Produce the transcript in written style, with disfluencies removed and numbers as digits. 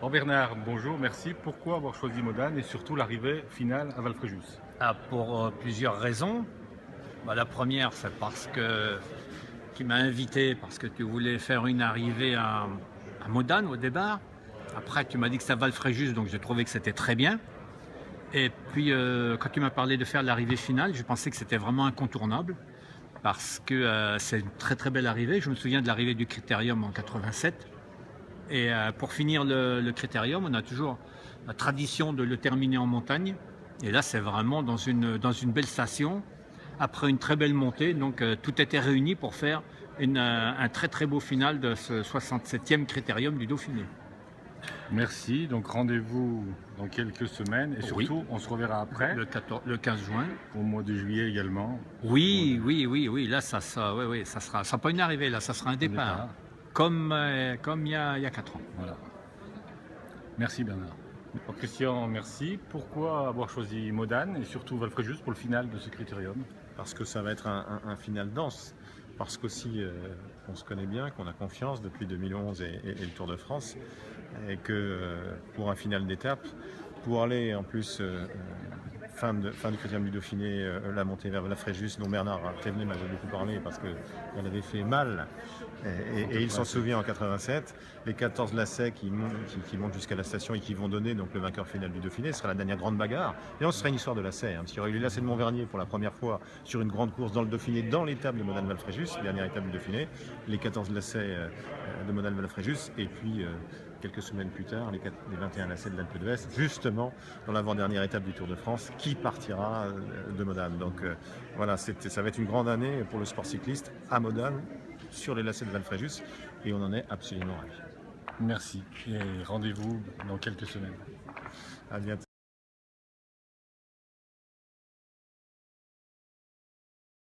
Bon Bernard, bonjour, merci. Pourquoi avoir choisi Modane et surtout l'arrivée finale à Valfréjus? Pour plusieurs raisons. La première, c'est parce que tu m'as invité parce que tu voulais faire une arrivée à Modane au départ. Après, tu m'as dit que ça Valfréjus, donc j'ai trouvé que c'était très bien. Et puis, quand tu m'as parlé de faire l'arrivée finale, je pensais que c'était vraiment incontournable parce que c'est une très très belle arrivée. Je me souviens de l'arrivée du Critérium en 87. Et pour finir le Critérium, on a toujours la tradition de le terminer en montagne. Et là, c'est vraiment dans une belle station, après une très belle montée. Donc, tout était réuni pour faire un très très beau final de ce 67e Critérium du Dauphiné. Merci, donc rendez-vous dans quelques semaines et Oui, surtout on se reverra après, le 15 juin. au mois de juillet également. Oui, là, oui, oui, ça sera pas une arrivée, là, ça sera un Au départ. départ. Comme il y a 4 ans. Voilà. Merci Bernard. Donc, Christian, merci. Pourquoi avoir choisi Modane et surtout Valfréjus pour le final de ce critérium? Parce que ça va être un final dense, parce qu'aussi on se connaît bien, qu'on a confiance depuis 2011 et le Tour de France, et que pour un final d'étape, pour aller en plus fin du Critérium du Dauphiné, la montée vers la Fréjus, dont Bernard Thévenet m'avait beaucoup parlé parce qu'elle avait fait mal, et il s'en souvient en 87, les 14 lacets qui montent jusqu'à la station et qui vont donner donc le vainqueur final du Dauphiné, ce sera la dernière grande bagarre. Et on sera une histoire de lacets, parce qu'il y aura eu les lacets de Montvernier pour la première fois sur une grande course dans le Dauphiné, dans l'étape de Modane-Valfréjus, dernière étape du Dauphiné, les 14 lacets de Modane-Valfréjus, et puis quelques semaines plus tard, les 21 lacets de l'Alpe d'Huez, justement dans l'avant-dernière étape du Tour de France, qui partira de Modane. Donc voilà, ça va être une grande année pour le sport cycliste à Modane, sur les lacets de Valfréjus, et on en est absolument ravis. Merci et rendez-vous dans quelques semaines. À bientôt.